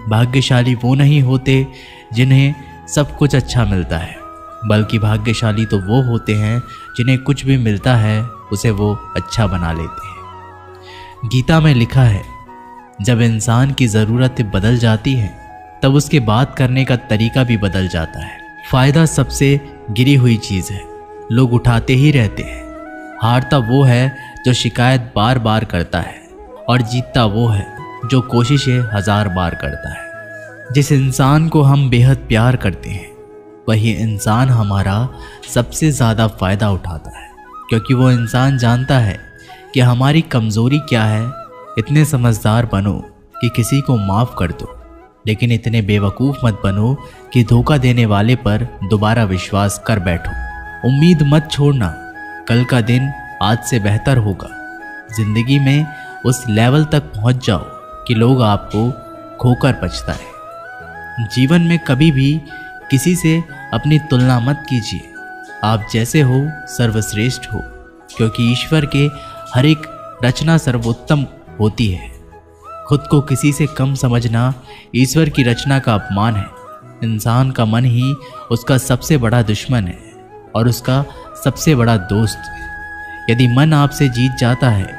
भाग्यशाली वो नहीं होते जिन्हें सब कुछ अच्छा मिलता है, बल्कि भाग्यशाली तो वो होते हैं जिन्हें कुछ भी मिलता है उसे वो अच्छा बना लेते हैं। गीता में लिखा है, जब इंसान की ज़रूरतें बदल जाती हैं तब उसके बात करने का तरीका भी बदल जाता है। फ़ायदा सबसे गिरी हुई चीज़ है, लोग उठाते ही रहते हैं। हारता वो है जो शिकायत बार बार करता है, और जीतता वो है जो कोशिशें 1000 बार करता है। जिस इंसान को हम बेहद प्यार करते हैं वही इंसान हमारा सबसे ज़्यादा फ़ायदा उठाता है, क्योंकि वो इंसान जानता है कि हमारी कमज़ोरी क्या है। इतने समझदार बनो कि किसी को माफ़ कर दो, लेकिन इतने बेवकूफ़ मत बनो कि धोखा देने वाले पर दोबारा विश्वास कर बैठो। उम्मीद मत छोड़ना, कल का दिन आज से बेहतर होगा। ज़िंदगी में उस लेवल तक पहुंच जाओ कि लोग आपको खोकर पछताए। जीवन में कभी भी किसी से अपनी तुलना मत कीजिए। आप जैसे हो सर्वश्रेष्ठ हो, क्योंकि ईश्वर के हर एक रचना सर्वोत्तम होती है। खुद को किसी से कम समझना ईश्वर की रचना का अपमान है। इंसान का मन ही उसका सबसे बड़ा दुश्मन है और उसका सबसे बड़ा दोस्त। यदि मन आपसे जीत जाता है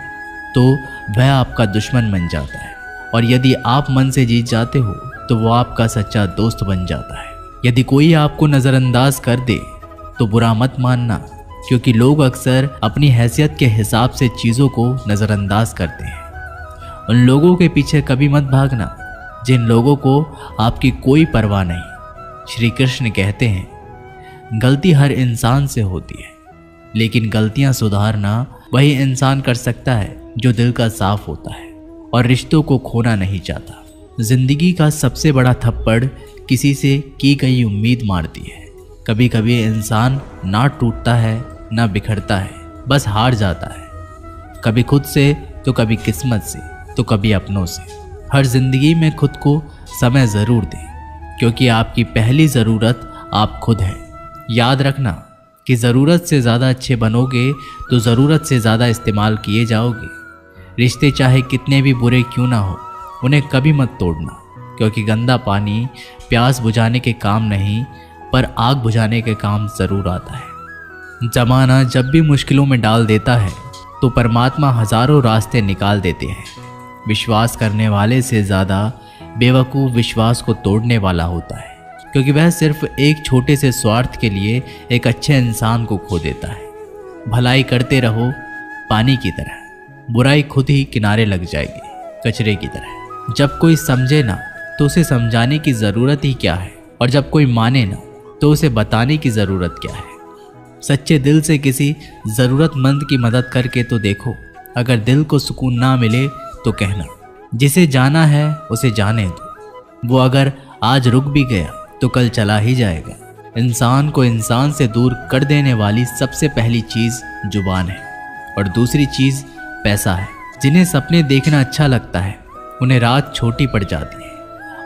तो वह आपका दुश्मन बन जाता है, और यदि आप मन से जीत जाते हो तो वो आपका सच्चा दोस्त बन जाता है। यदि कोई आपको नज़रअंदाज कर दे तो बुरा मत मानना, क्योंकि लोग अक्सर अपनी हैसियत के हिसाब से चीज़ों को नज़रअंदाज करते हैं। उन लोगों के पीछे कभी मत भागना जिन लोगों को आपकी कोई परवाह नहीं। श्री कृष्ण कहते हैं, गलती हर इंसान से होती है, लेकिन गलतियां सुधारना वही इंसान कर सकता है जो दिल का साफ होता है और रिश्तों को खोना नहीं चाहता। जिंदगी का सबसे बड़ा थप्पड़ किसी से की गई उम्मीद मारती है। कभी कभी इंसान ना टूटता है ना बिखरता है, बस हार जाता है, कभी खुद से तो कभी किस्मत से तो कभी अपनों से। हर जिंदगी में खुद को समय ज़रूर दें, क्योंकि आपकी पहली ज़रूरत आप खुद हैं। याद रखना कि ज़रूरत से ज़्यादा अच्छे बनोगे तो ज़रूरत से ज़्यादा इस्तेमाल किए जाओगे। रिश्ते चाहे कितने भी बुरे क्यों ना हो, उन्हें कभी मत तोड़ना, क्योंकि गंदा पानी प्यास बुझाने के काम नहीं पर आग बुझाने के काम ज़रूर आता है। ज़माना जब भी मुश्किलों में डाल देता है तो परमात्मा हज़ारों रास्ते निकाल देते हैं। विश्वास करने वाले से ज़्यादा बेवकूफ़ विश्वास को तोड़ने वाला होता है, क्योंकि वह सिर्फ एक छोटे से स्वार्थ के लिए एक अच्छे इंसान को खो देता है। भलाई करते रहो पानी की तरह, बुराई खुद ही किनारे लग जाएगी कचरे की तरह। जब कोई समझे ना तो उसे समझाने की ज़रूरत ही क्या है, और जब कोई माने ना तो उसे बताने की ज़रूरत क्या है। सच्चे दिल से किसी ज़रूरतमंद की मदद करके तो देखो। अगर दिल को सुकून ना मिले तो कहना, जिसे जाना है उसे जाने दो। वो अगर आज रुक भी गया तो कल चला ही जाएगा। इंसान को इंसान से दूर कर देने वाली सबसे पहली चीज़ जुबान है, और दूसरी चीज़ पैसा है। जिन्हें सपने देखना अच्छा लगता है उन्हें रात छोटी पड़ जाती है,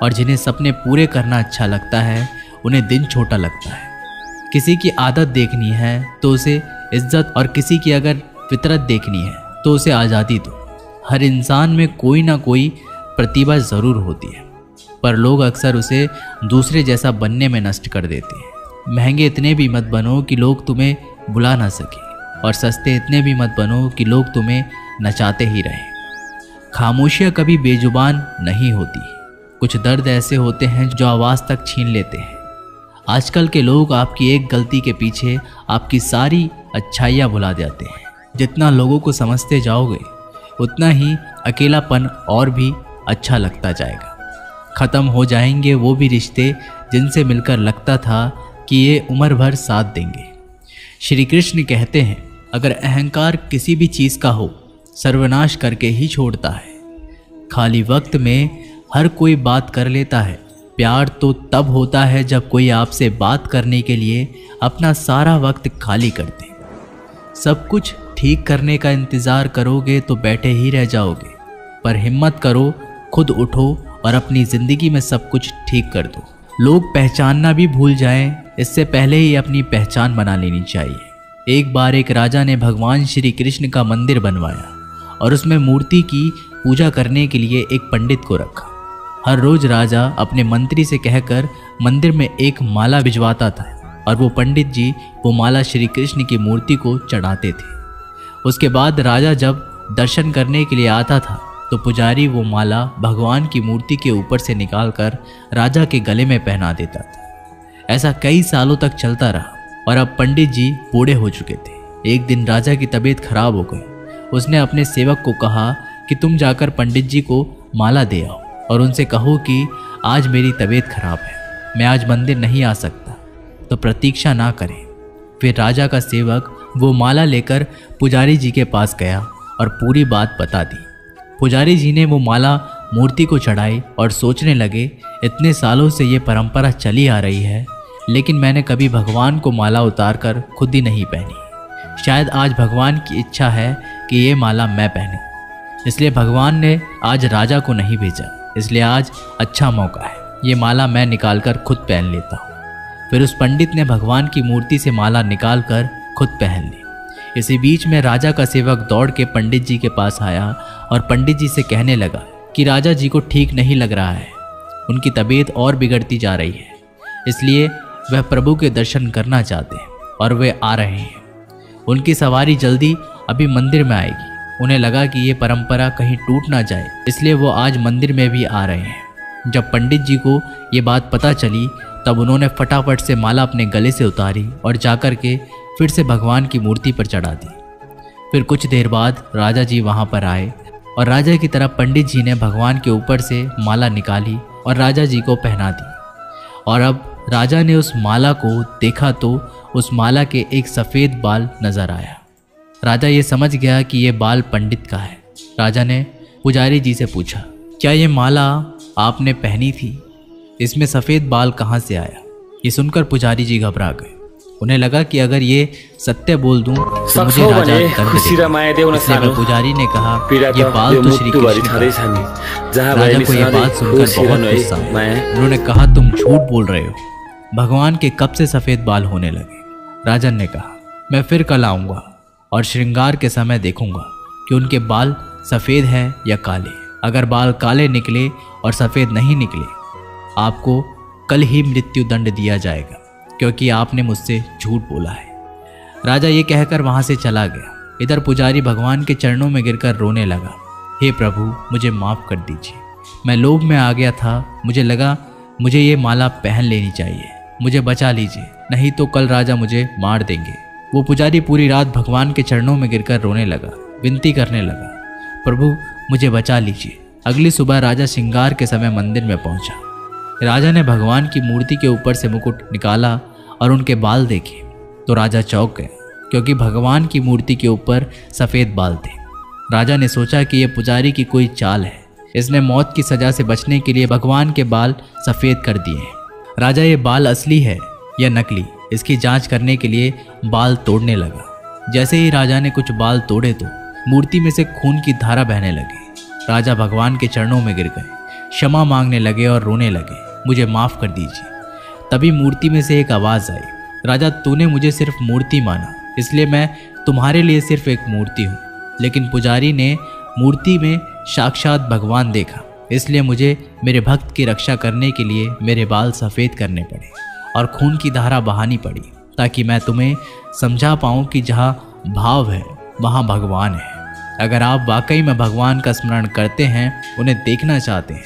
और जिन्हें सपने पूरे करना अच्छा लगता है उन्हें दिन छोटा लगता है। किसी की आदत देखनी है तो उसे इज्जत, और किसी की अगर फितरत देखनी है तो उसे आज़ादी दो। हर इंसान में कोई ना कोई प्रतिभा ज़रूर होती है, पर लोग अक्सर उसे दूसरे जैसा बनने में नष्ट कर देते हैं। महंगे इतने भी मत बनो कि लोग तुम्हें बुला ना सके, और सस्ते इतने भी मत बनो कि लोग तुम्हें नचाते ही रहें। खामोशियाँ कभी बेजुबान नहीं होती। कुछ दर्द ऐसे होते हैं जो आवाज़ तक छीन लेते हैं। आजकल के लोग आपकी एक गलती के पीछे आपकी सारी अच्छाइयाँ भुला जाते हैं। जितना लोगों को समझते जाओगे उतना ही अकेलापन और भी अच्छा लगता जाएगा। ख़त्म हो जाएंगे वो भी रिश्ते जिनसे मिलकर लगता था कि ये उम्र भर साथ देंगे। श्री कृष्ण कहते हैं, अगर अहंकार किसी भी चीज़ का हो सर्वनाश करके ही छोड़ता है। खाली वक्त में हर कोई बात कर लेता है। प्यार तो तब होता है जब कोई आपसे बात करने के लिए अपना सारा वक्त खाली कर दे। सब कुछ ठीक करने का इंतज़ार करोगे तो बैठे ही रह जाओगे, पर हिम्मत करो, खुद उठो और अपनी ज़िंदगी में सब कुछ ठीक कर दो। लोग पहचानना भी भूल जाएं, इससे पहले ही अपनी पहचान बना लेनी चाहिए। एक बार एक राजा ने भगवान श्री कृष्ण का मंदिर बनवाया और उसमें मूर्ति की पूजा करने के लिए एक पंडित को रखा। हर रोज राजा अपने मंत्री से कहकर मंदिर में एक माला भिजवाता था और वो पंडित जी वो माला श्री कृष्ण की मूर्ति को चढ़ाते थे। उसके बाद राजा जब दर्शन करने के लिए आता था तो पुजारी वो माला भगवान की मूर्ति के ऊपर से निकालकर राजा के गले में पहना देता था। ऐसा कई सालों तक चलता रहा और अब पंडित जी बूढ़े हो चुके थे। एक दिन राजा की तबीयत खराब हो गई। उसने अपने सेवक को कहा कि तुम जाकर पंडित जी को माला दे आओ और उनसे कहो कि आज मेरी तबीयत खराब है, मैं आज मंदिर नहीं आ सकता, तो प्रतीक्षा ना करें। फिर राजा का सेवक वो माला लेकर पुजारी जी के पास गया और पूरी बात बता दी। पुजारी जी ने वो माला मूर्ति को चढ़ाई और सोचने लगे, इतने सालों से ये परंपरा चली आ रही है, लेकिन मैंने कभी भगवान को माला उतारकर खुद ही नहीं पहनी। शायद आज भगवान की इच्छा है कि ये माला मैं पहनूं, इसलिए भगवान ने आज राजा को नहीं भेजा, इसलिए आज अच्छा मौका है, ये माला मैं निकालकर खुद पहन लेता हूँ। फिर उस पंडित ने भगवान की मूर्ति से माला निकालकर खुद पहन ली। इसी बीच में राजा का सेवक दौड़ के पंडित जी के पास आया और पंडित जी से कहने लगा कि राजा जी को ठीक नहीं लग रहा है, उनकी तबीयत और बिगड़ती जा रही है, इसलिए वह प्रभु के दर्शन करना चाहते हैं और वे आ रहे हैं। उनकी सवारी जल्दी अभी मंदिर में आएगी। उन्हें लगा कि ये परंपरा कहीं टूट ना जाए, इसलिए वो आज मंदिर में भी आ रहे हैं। जब पंडित जी को ये बात पता चली तब उन्होंने फटाफट से माला अपने गले से उतारी और जाकर के फिर से भगवान की मूर्ति पर चढ़ा दी। फिर कुछ देर बाद राजा जी वहाँ पर आए और राजा की तरफ पंडित जी ने भगवान के ऊपर से माला निकाली और राजा जी को पहना दी। और अब राजा ने उस माला को देखा तो उस माला के एक सफ़ेद बाल नजर आया। राजा ये समझ गया कि ये बाल पंडित का है। राजा ने पुजारी जी से पूछा, क्या ये माला आपने पहनी थी? इसमें सफ़ेद बाल कहाँ से आया? ये सुनकर पुजारी जी घबरा गए। उन्हें लगा कि अगर ये सत्य बोल दूं तो मुझे राजा दंड देगा। इसलिए पुजारी ने कहा, ये बाल तो श्री कृष्ण का है। राजा को यह बात सुनकर बहुत गुस्सा आया। उन्होंने कहा, तुम झूठ बोल रहे हो, भगवान के कब से सफ़ेद बाल होने लगे? राजन ने कहा, मैं फिर कल आऊँगा और श्रृंगार के समय देखूंगा कि उनके बाल सफ़ेद है या काले। अगर बाल काले निकले और सफ़ेद नहीं निकले, आपको कल ही मृत्यु दंड दिया जाएगा, क्योंकि आपने मुझसे झूठ बोला है। राजा ये कहकर वहाँ से चला गया। इधर पुजारी भगवान के चरणों में गिरकर रोने लगा, हे प्रभु, मुझे माफ़ कर दीजिए, मैं लोभ में आ गया था, मुझे लगा मुझे ये माला पहन लेनी चाहिए, मुझे बचा लीजिए, नहीं तो कल राजा मुझे मार देंगे। वो पुजारी पूरी रात भगवान के चरणों में गिरकर रोने लगा, विनती करने लगा, प्रभु मुझे बचा लीजिए। अगली सुबह राजा श्रृंगार के समय मंदिर में पहुंचा। राजा ने भगवान की मूर्ति के ऊपर से मुकुट निकाला और उनके बाल देखे तो राजा चौंक गया, क्योंकि भगवान की मूर्ति के ऊपर सफ़ेद बाल थे। राजा ने सोचा कि यह पुजारी की कोई चाल है, इसने मौत की सज़ा से बचने के लिए भगवान के बाल सफ़ेद कर दिए हैं। राजा ये बाल असली है या नकली, इसकी जांच करने के लिए बाल तोड़ने लगा। जैसे ही राजा ने कुछ बाल तोड़े तो मूर्ति में से खून की धारा बहने लगी। राजा भगवान के चरणों में गिर गए, क्षमा मांगने लगे और रोने लगे, मुझे माफ़ कर दीजिए। तभी मूर्ति में से एक आवाज़ आई, राजा तूने मुझे सिर्फ मूर्ति माना, इसलिए मैं तुम्हारे लिए सिर्फ एक मूर्ति हूँ। लेकिन पुजारी ने मूर्ति में साक्षात भगवान देखा, इसलिए मुझे मेरे भक्त की रक्षा करने के लिए मेरे बाल सफ़ेद करने पड़े और खून की धारा बहानी पड़ी, ताकि मैं तुम्हें समझा पाऊँ कि जहाँ भाव है वहाँ भगवान है। अगर आप वाकई में भगवान का स्मरण करते हैं, उन्हें देखना चाहते हैं,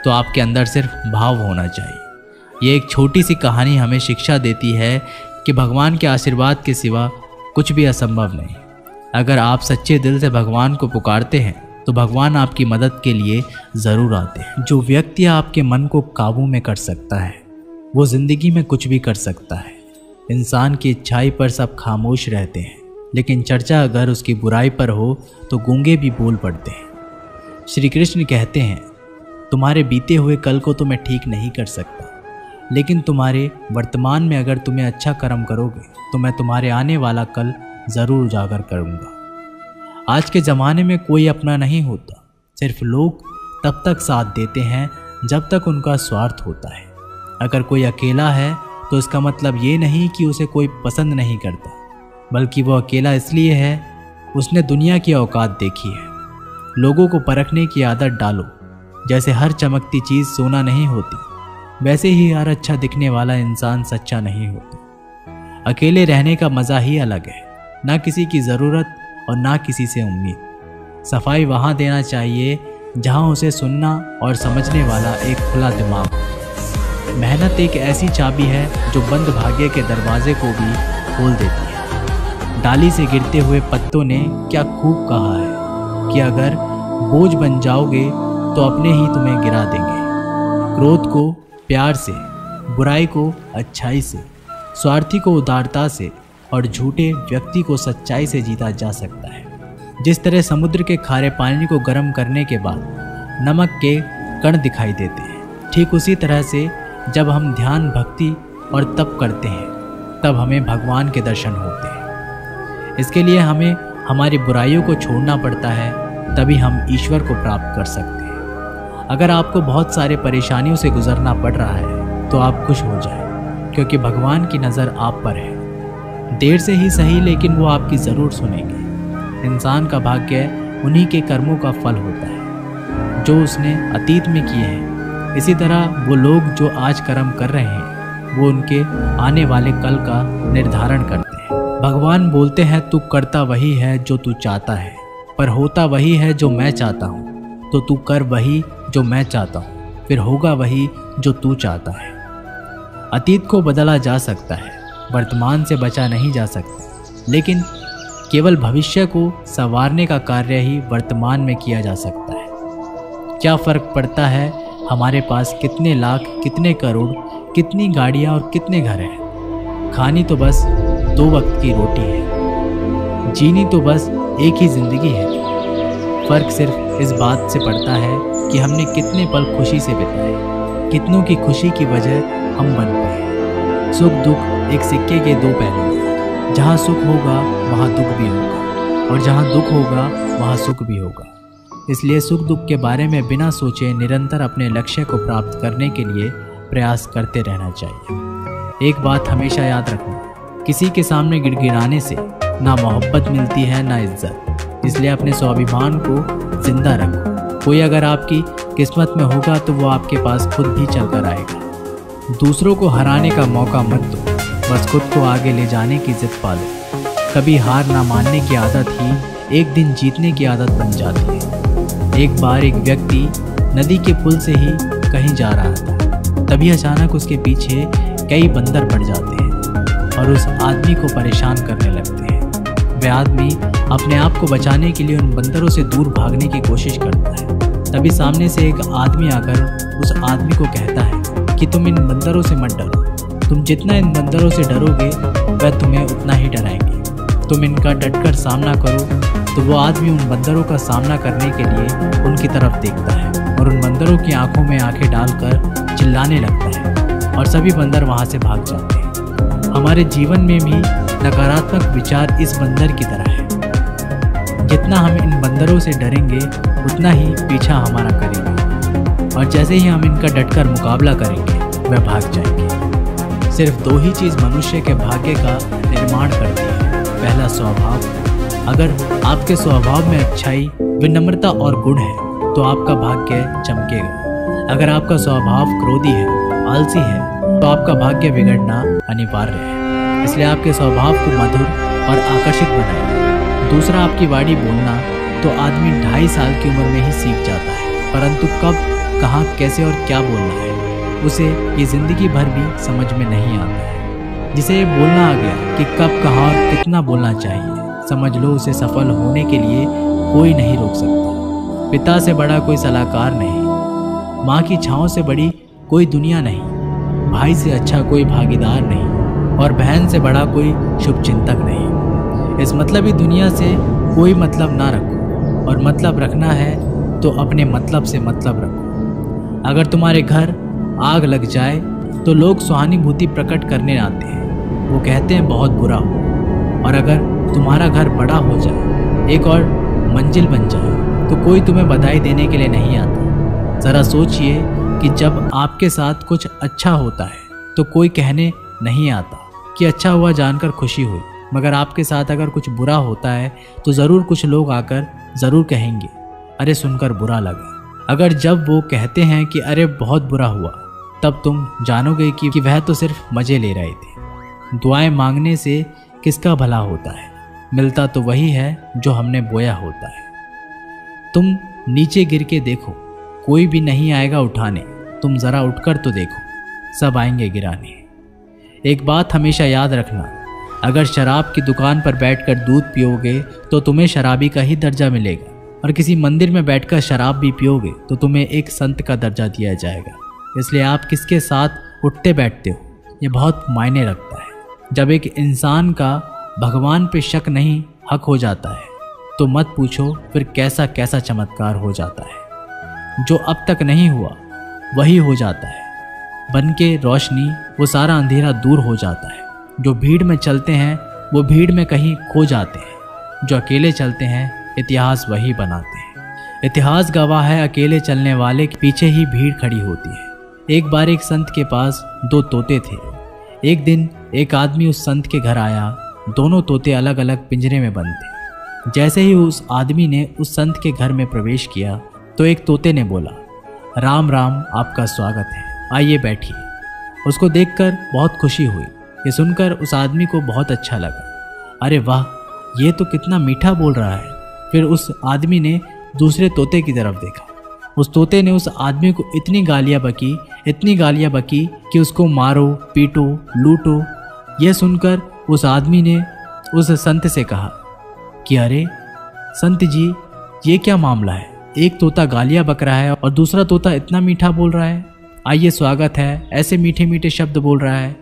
तो आपके अंदर सिर्फ भाव होना चाहिए। ये एक छोटी सी कहानी हमें शिक्षा देती है कि भगवान के आशीर्वाद के सिवा कुछ भी असंभव नहीं। अगर आप सच्चे दिल से भगवान को पुकारते हैं तो भगवान आपकी मदद के लिए ज़रूर आते हैं। जो व्यक्ति आपके मन को काबू में कर सकता है वो ज़िंदगी में कुछ भी कर सकता है। इंसान की इच्छाई पर सब खामोश रहते हैं, लेकिन चर्चा अगर उसकी बुराई पर हो तो गूंगे भी बोल पड़ते हैं। श्री कृष्ण कहते हैं, तुम्हारे बीते हुए कल को तो मैं ठीक नहीं कर सकता, लेकिन तुम्हारे वर्तमान में अगर तुम्हें अच्छा कर्म करोगे तो मैं तुम्हारे आने वाला कल ज़रूर उजागर करूँगा। आज के ज़माने में कोई अपना नहीं होता, सिर्फ लोग तब तक साथ देते हैं जब तक उनका स्वार्थ होता है। अगर कोई अकेला है तो इसका मतलब ये नहीं कि उसे कोई पसंद नहीं करता, बल्कि वो अकेला इसलिए है उसने दुनिया की औकात देखी है। लोगों को परखने की आदत डालो, जैसे हर चमकती चीज़ सोना नहीं होती, वैसे ही हर अच्छा दिखने वाला इंसान सच्चा नहीं होता। अकेले रहने का मज़ा ही अलग है, ना किसी की ज़रूरत और ना किसी से उम्मीद। सफाई वहाँ देना चाहिए जहाँ उसे सुनना और समझने वाला एक खुला दिमाग हो। मेहनत एक ऐसी चाबी है जो बंद भाग्य के दरवाजे को भी खोल देती है। डाली से गिरते हुए पत्तों ने क्या खूब कहा है कि अगर बोझ बन जाओगे तो अपने ही तुम्हें गिरा देंगे। क्रोध को प्यार से, बुराई को अच्छाई से, स्वार्थी को उदारता से और झूठे व्यक्ति को सच्चाई से जीता जा सकता है। जिस तरह समुद्र के खारे पानी को गर्म करने के बाद नमक के कण दिखाई देते हैं, ठीक उसी तरह से जब हम ध्यान, भक्ति और तप करते हैं तब हमें भगवान के दर्शन होते हैं। इसके लिए हमें हमारी बुराइयों को छोड़ना पड़ता है, तभी हम ईश्वर को प्राप्त कर सकते हैं। अगर आपको बहुत सारे परेशानियों से गुजरना पड़ रहा है तो आप खुश हो जाएं, क्योंकि भगवान की नज़र आप पर है। देर से ही सही, लेकिन वो आपकी ज़रूर सुनेंगे। इंसान का भाग्य उन्हीं के कर्मों का फल होता है जो उसने अतीत में किए हैं। इसी तरह वो लोग जो आज कर्म कर रहे हैं वो उनके आने वाले कल का निर्धारण करते हैं। भगवान बोलते हैं, तू करता वही है जो तू चाहता है, पर होता वही है जो मैं चाहता हूँ। तो तू कर वही जो मैं चाहता हूँ, फिर होगा वही जो तू चाहता है। अतीत को बदला जा सकता है, वर्तमान से बचा नहीं जा सकता, लेकिन केवल भविष्य को संवारने का कार्य ही वर्तमान में किया जा सकता है। क्या फ़र्क पड़ता है हमारे पास कितने लाख, कितने करोड़, कितनी गाड़ियाँ और कितने घर हैं। खानी तो बस 2 वक्त की रोटी है, जीनी तो बस एक ही ज़िंदगी है। फ़र्क सिर्फ इस बात से पड़ता है कि हमने कितने पल खुशी से बिताए, कितनों की खुशी की वजह हम बन पाए। सुख दुख एक सिक्के के 2 पहलू, जहाँ सुख होगा वहाँ दुख भी होगा, और जहाँ दुख होगा वहाँ सुख भी होगा। इसलिए सुख दुख के बारे में बिना सोचे निरंतर अपने लक्ष्य को प्राप्त करने के लिए प्रयास करते रहना चाहिए। एक बात हमेशा याद रखना, किसी के सामने गिड़गिड़ाने से ना मोहब्बत मिलती है ना इज्जत। इसलिए अपने स्वाभिमान को जिंदा रखो। कोई अगर आपकी किस्मत में होगा तो वो आपके पास खुद भी चलकर आएगा। दूसरों को हराने का मौका मत दो, बस खुद को आगे ले जाने की जिद पालो। कभी हार ना मानने की आदत ही एक दिन जीतने की आदत बन जाती है। एक बार एक व्यक्ति नदी के पुल से ही कहीं जा रहा था, तभी अचानक उसके पीछे कई बंदर पड़ जाते हैं और उस आदमी को परेशान करने लगते हैं। वह आदमी अपने आप को बचाने के लिए उन बंदरों से दूर भागने की कोशिश करता है। तभी सामने से एक आदमी आकर उस आदमी को कहता है कि तुम इन बंदरों से मत डरो, तुम जितना इन बंदरों से डरोगे वह तुम्हें उतना ही डराएंगे। तुम इनका डटकर सामना करो। तो वो आदमी उन बंदरों का सामना करने के लिए उनकी तरफ देखता है और उन बंदरों की आंखों में आंखें डालकर चिल्लाने लगता है और सभी बंदर वहाँ से भाग जाते हैं। हमारे जीवन में भी नकारात्मक विचार इस बंदर की तरह है। जितना हम इन बंदरों से डरेंगे उतना ही पीछा हमारा करेंगे, और जैसे ही हम इनका डटकर मुकाबला करेंगे वह भाग जाएंगे। सिर्फ 2 ही चीज़ मनुष्य के भाग्य का निर्माण करती है। पहला, स्वभाव। अगर आपके स्वभाव में अच्छाई, विनम्रता और गुण है तो आपका भाग्य चमकेगा। अगर आपका स्वभाव क्रोधी है, आलसी है, तो आपका भाग्य बिगड़ना अनिवार्य है। इसलिए आपके स्वभाव को मधुर और आकर्षित बनाइए। दूसरा, आपकी वाणी बोलना तो आदमी 2.5 साल की उम्र में ही सीख जाता है, परंतु कब, कहाँ, कैसे और क्या बोलना है उसे ये ज़िंदगी भर भी समझ में नहीं आता है। जिसे ये बोलना आ गया कि कब, कहाँ और कितना बोलना चाहिए, समझ लो उसे सफल होने के लिए कोई नहीं रोक सकता। पिता से बड़ा कोई सलाहकार नहीं, माँ की छाँव से बड़ी कोई दुनिया नहीं, भाई से अच्छा कोई भागीदार नहीं और बहन से बड़ा कोई शुभचिंतक नहीं। इस मतलबी दुनिया से कोई मतलब ना रखो, और मतलब रखना है तो अपने मतलब से मतलब रखो। अगर तुम्हारे घर आग लग जाए तो लोग सहानुभूति प्रकट करने आते हैं, वो कहते हैं बहुत बुरा हो। और अगर तुम्हारा घर बड़ा हो जाए, एक और मंजिल बन जाए, तो कोई तुम्हें बधाई देने के लिए नहीं आता। ज़रा सोचिए कि जब आपके साथ कुछ अच्छा होता है तो कोई कहने नहीं आता कि अच्छा हुआ जानकर खुशी हुई, मगर आपके साथ अगर कुछ बुरा होता है तो ज़रूर कुछ लोग आकर ज़रूर कहेंगे, अरे सुनकर बुरा लगा। अगर जब वो कहते हैं कि अरे बहुत बुरा हुआ, तब तुम जानोगे कि वह तो सिर्फ मज़े ले रहे थे। दुआएं मांगने से किसका भला होता है, मिलता तो वही है जो हमने बोया होता है। तुम नीचे गिर के देखो, कोई भी नहीं आएगा उठाने, तुम ज़रा उठकर तो देखो, सब आएंगे गिराने। एक बात हमेशा याद रखना, अगर शराब की दुकान पर बैठकर दूध पियोगे तो तुम्हें शराबी का ही दर्जा मिलेगा, और किसी मंदिर में बैठकर शराब भी पियोगे तो तुम्हें एक संत का दर्जा दिया जाएगा। इसलिए आप किसके साथ उठते बैठते हो, ये बहुत मायने रखता है। जब एक इंसान का भगवान पे शक नहीं हक हो जाता है, तो मत पूछो फिर कैसा कैसा चमत्कार हो जाता है। जो अब तक नहीं हुआ वही हो जाता है, बन के रोशनी वो सारा अंधेरा दूर हो जाता है। जो भीड़ में चलते हैं वो भीड़ में कहीं खो जाते हैं, जो अकेले चलते हैं इतिहास वही बनाते हैं। इतिहास गवाह है, अकेले चलने वाले के पीछे ही भीड़ खड़ी होती है। एक बार एक संत के पास 2 तोते थे। एक दिन एक आदमी उस संत के घर आया। दोनों तोते अलग अलग पिंजरे में बंद थे। जैसे ही उस आदमी ने उस संत के घर में प्रवेश किया तो एक तोते ने बोला, राम राम, आपका स्वागत है, आइए बैठिए। उसको देखकर बहुत खुशी हुई। ये सुनकर उस आदमी को बहुत अच्छा लगा। अरे वाह, ये तो कितना मीठा बोल रहा है। फिर उस आदमी ने दूसरे तोते की तरफ देखा। उस तोते ने उस आदमी को इतनी गालियाँ बकी कि उसको मारो, पीटो, लूटो। यह सुनकर उस आदमी ने उस संत से कहा कि अरे संत जी, ये क्या मामला है? एक तोता गालियाँ बक रहा है और दूसरा तोता इतना मीठा बोल रहा है, आइए स्वागत है, ऐसे मीठे मीठे शब्द बोल रहा है।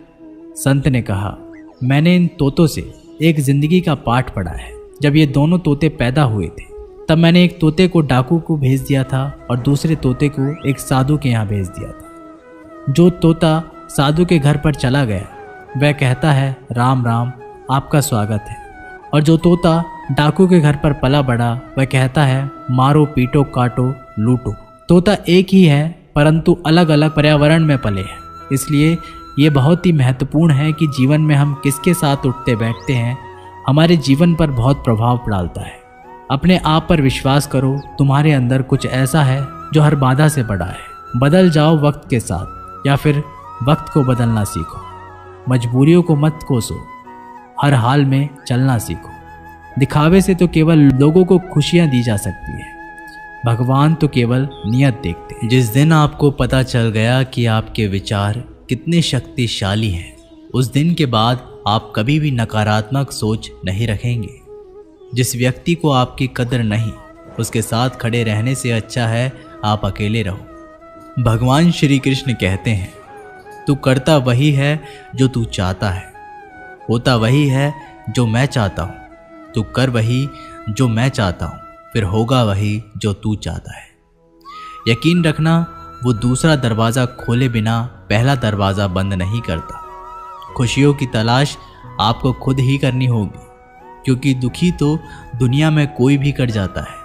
संत ने कहा, मैंने इन तोतों से एक जिंदगी का पाठ पढ़ा है। जब ये दोनों तोते पैदा हुए थे तब मैंने एक तोते को डाकू को भेज दिया था और दूसरे तोते को एक साधु के यहाँ भेज दिया था। जो तोता साधु के घर पर चला गया वह कहता है राम राम, आपका स्वागत है, और जो तोता डाकू के घर पर पला बड़ा वह कहता है मारो, पीटो, काटो, लूटो। तोता एक ही है परंतु अलग अलग पर्यावरण में पले हैं। इसलिए ये बहुत ही महत्वपूर्ण है कि जीवन में हम किसके साथ उठते बैठते हैं हमारे जीवन पर बहुत प्रभाव डालता है। अपने आप पर विश्वास करो, तुम्हारे अंदर कुछ ऐसा है जो हर बाधा से बड़ा है। बदल जाओ वक्त के साथ, या फिर वक्त को बदलना सीखो। मजबूरियों को मत कोसो, हर हाल में चलना सीखो। दिखावे से तो केवल लोगों को खुशियां दी जा सकती है, भगवान तो केवल नियत देखते हैं। जिस दिन आपको पता चल गया कि आपके विचार कितने शक्तिशाली हैं, उस दिन के बाद आप कभी भी नकारात्मक सोच नहीं रखेंगे। जिस व्यक्ति को आपकी कदर नहीं, उसके साथ खड़े रहने से अच्छा है आप अकेले रहो। भगवान श्री कृष्ण कहते हैं, तू करता वही है जो तू चाहता है, होता वही है जो मैं चाहता हूँ। तू कर वही जो मैं चाहता हूँ, फिर होगा वही जो तू चाहता है। यकीन रखना, वो दूसरा दरवाज़ा खोले बिना पहला दरवाज़ा बंद नहीं करता। खुशियों की तलाश आपको खुद ही करनी होगी, क्योंकि दुखी तो दुनिया में कोई भी कर जाता है।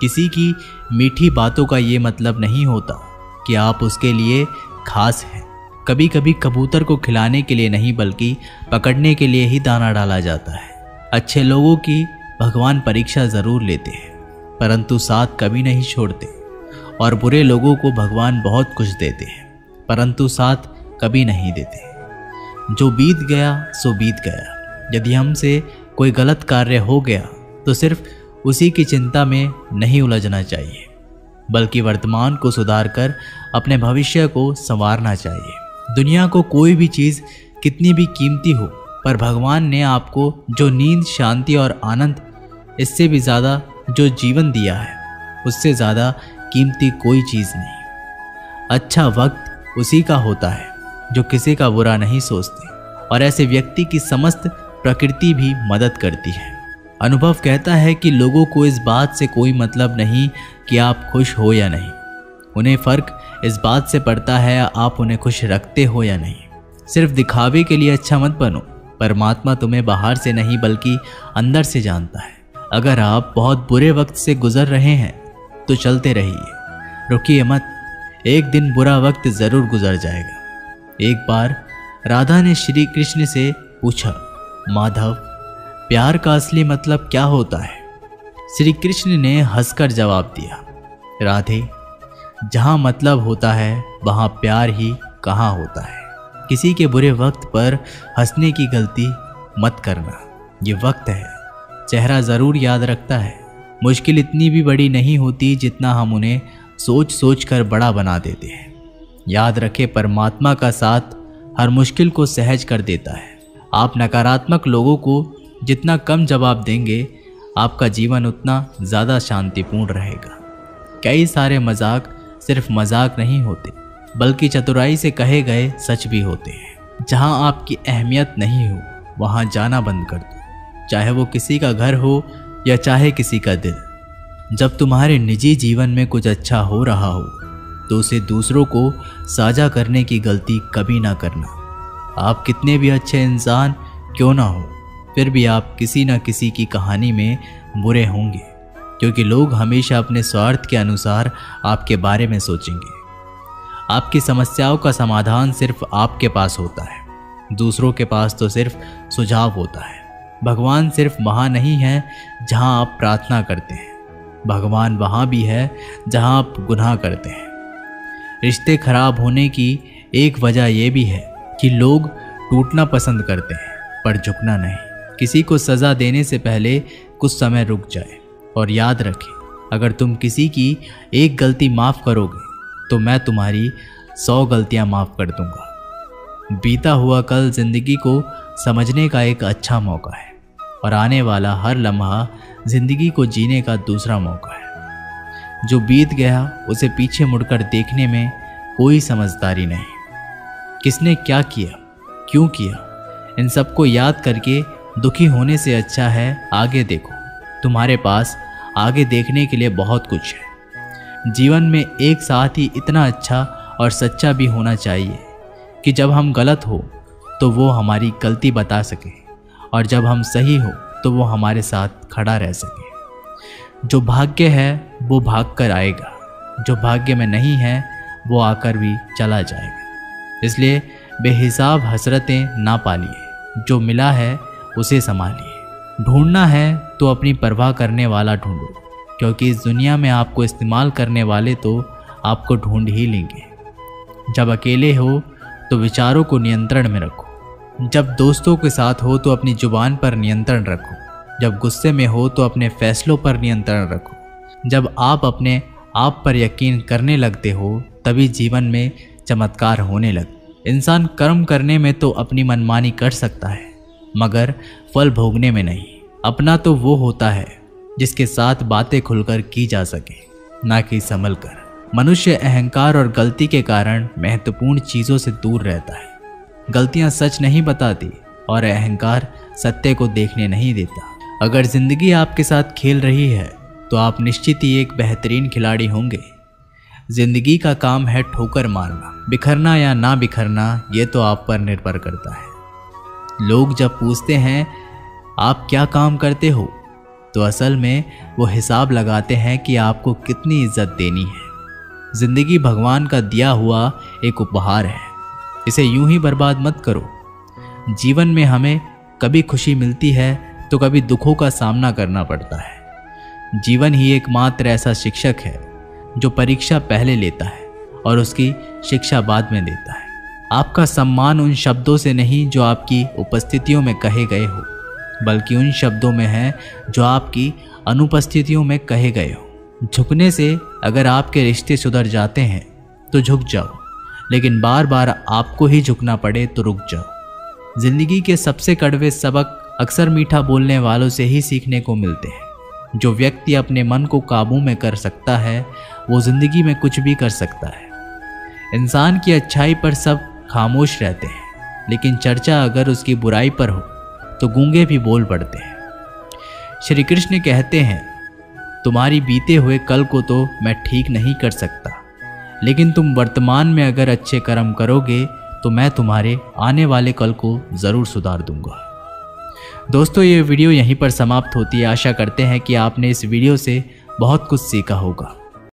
किसी की मीठी बातों का ये मतलब नहीं होता कि आप उसके लिए खास हैं। कभी कभी कबूतर को खिलाने के लिए नहीं बल्कि पकड़ने के लिए ही दाना डाला जाता है। अच्छे लोगों की भगवान परीक्षा ज़रूर लेते हैं परंतु साथ कभी नहीं छोड़ते, और बुरे लोगों को भगवान बहुत कुछ देते हैं परंतु साथ कभी नहीं देते। जो बीत गया सो बीत गया। यदि हमसे कोई गलत कार्य हो गया तो सिर्फ उसी की चिंता में नहीं उलझना चाहिए, बल्कि वर्तमान को सुधार कर अपने भविष्य को संवारना चाहिए। दुनिया को कोई भी चीज़ कितनी भी कीमती हो, पर भगवान ने आपको जो नींद, शांति और आनंद, इससे भी ज़्यादा जो जीवन दिया है, उससे ज़्यादा कीमती कोई चीज़ नहीं। अच्छा वक्त उसी का होता है जो किसी का बुरा नहीं सोचते, और ऐसे व्यक्ति की समस्त प्रकृति भी मदद करती है। अनुभव कहता है कि लोगों को इस बात से कोई मतलब नहीं कि आप खुश हो या नहीं, उन्हें फ़र्क इस बात से पड़ता है आप उन्हें खुश रखते हो या नहीं। सिर्फ दिखावे के लिए अच्छा मत बनो, परमात्मा तुम्हें बाहर से नहीं बल्कि अंदर से जानता है। अगर आप बहुत बुरे वक्त से गुजर रहे हैं तो चलते रहिए, रुकिए मत, एक दिन बुरा वक्त ज़रूर गुजर जाएगा। एक बार राधा ने श्री कृष्ण से पूछा, माधव, प्यार का असली मतलब क्या होता है? श्री कृष्ण ने हंसकर जवाब दिया, राधे, जहाँ मतलब होता है वहाँ प्यार ही कहाँ होता है। किसी के बुरे वक्त पर हंसने की गलती मत करना। ये वक्त है, चेहरा ज़रूर याद रखता है। मुश्किल इतनी भी बड़ी नहीं होती जितना हम उन्हें सोच सोच कर बड़ा बना देते हैं। याद रखें, परमात्मा का साथ हर मुश्किल को सहज कर देता है। आप नकारात्मक लोगों को जितना कम जवाब देंगे, आपका जीवन उतना ज़्यादा शांतिपूर्ण रहेगा। कई सारे मजाक सिर्फ मजाक नहीं होते, बल्कि चतुराई से कहे गए सच भी होते हैं। जहां आपकी अहमियत नहीं हो वहां जाना बंद कर दो, चाहे वो किसी का घर हो या चाहे किसी का दिल। जब तुम्हारे निजी जीवन में कुछ अच्छा हो रहा हो तो उसे दूसरों को साझा करने की गलती कभी ना करना। आप कितने भी अच्छे इंसान क्यों ना हो, फिर भी आप किसी न किसी की कहानी में बुरे होंगे, क्योंकि लोग हमेशा अपने स्वार्थ के अनुसार आपके बारे में सोचेंगे। आपकी समस्याओं का समाधान सिर्फ आपके पास होता है, दूसरों के पास तो सिर्फ सुझाव होता है। भगवान सिर्फ वहाँ नहीं है जहाँ आप प्रार्थना करते हैं, भगवान वहाँ भी है जहाँ आप गुनाह करते हैं। रिश्ते खराब होने की एक वजह यह भी है कि लोग टूटना पसंद करते हैं पर झुकना नहीं। किसी को सज़ा देने से पहले कुछ समय रुक जाए और याद रखें, अगर तुम किसी की एक गलती माफ़ करोगे तो मैं तुम्हारी 100 गलतियां माफ़ कर दूंगा। बीता हुआ कल ज़िंदगी को समझने का एक अच्छा मौका है और आने वाला हर लम्हा ज़िंदगी को जीने का दूसरा मौका है। जो बीत गया उसे पीछे मुड़कर देखने में कोई समझदारी नहीं। किसने क्या किया, क्यों किया, इन सबको याद करके दुखी होने से अच्छा है आगे देखो। तुम्हारे पास आगे देखने के लिए बहुत कुछ है। जीवन में एक साथ ही इतना अच्छा और सच्चा भी होना चाहिए कि जब हम गलत हो तो वो हमारी गलती बता सके और जब हम सही हो तो वो हमारे साथ खड़ा रह सके। जो भाग्य है वो भाग कर आएगा, जो भाग्य में नहीं है वो आकर भी चला जाएगा। इसलिए बेहिसाब हसरतें ना पालिए, जो मिला है उसे संभालिए। ढूंढना है तो अपनी परवाह करने वाला ढूंढो, क्योंकि इस दुनिया में आपको इस्तेमाल करने वाले तो आपको ढूंढ ही लेंगे। जब अकेले हो तो विचारों को नियंत्रण में रखो। जब दोस्तों के साथ हो तो अपनी जुबान पर नियंत्रण रखो। जब गुस्से में हो तो अपने फैसलों पर नियंत्रण रखो। जब आप अपने आप पर यकीन करने लगते हो तभी जीवन में चमत्कार होने लगते। इंसान कर्म करने में तो अपनी मनमानी कर सकता है, मगर फल भोगने में नहीं। अपना तो वो होता है जिसके साथ बातें खुलकर की जा सके, ना कि संभल कर। मनुष्य अहंकार और गलती के कारण महत्वपूर्ण चीज़ों से दूर रहता है। गलतियां सच नहीं बताती और अहंकार सत्य को देखने नहीं देता। अगर जिंदगी आपके साथ खेल रही है तो आप निश्चित ही एक बेहतरीन खिलाड़ी होंगे। जिंदगी का काम है ठोकर मारना, बिखरना या ना बिखरना ये तो आप पर निर्भर करता है। लोग जब पूछते हैं आप क्या काम करते हो तो असल में वो हिसाब लगाते हैं कि आपको कितनी इज्जत देनी है। जिंदगी भगवान का दिया हुआ एक उपहार है, इसे यूं ही बर्बाद मत करो। जीवन में हमें कभी खुशी मिलती है तो कभी दुखों का सामना करना पड़ता है। जीवन ही एकमात्र ऐसा शिक्षक है जो परीक्षा पहले लेता है और उसकी शिक्षा बाद में देता है। आपका सम्मान उन शब्दों से नहीं जो आपकी उपस्थितियों में कहे गए हो, बल्कि उन शब्दों में है जो आपकी अनुपस्थितियों में कहे गए हो। झुकने से अगर आपके रिश्ते सुधर जाते हैं तो झुक जाओ, लेकिन बार बार आपको ही झुकना पड़े तो रुक जाओ। जिंदगी के सबसे कड़वे सबक अक्सर मीठा बोलने वालों से ही सीखने को मिलते हैं। जो व्यक्ति अपने मन को काबू में कर सकता है वो जिंदगी में कुछ भी कर सकता है। इंसान की अच्छाई पर सब खामोश रहते हैं, लेकिन चर्चा अगर उसकी बुराई पर हो तो गूंगे भी बोल पड़ते हैं। श्री कृष्ण कहते हैं तुम्हारी बीते हुए कल को तो मैं ठीक नहीं कर सकता, लेकिन तुम वर्तमान में अगर अच्छे कर्म करोगे तो मैं तुम्हारे आने वाले कल को ज़रूर सुधार दूंगा। दोस्तों, ये वीडियो यहीं पर समाप्त होती है। आशा करते हैं कि आपने इस वीडियो से बहुत कुछ सीखा होगा।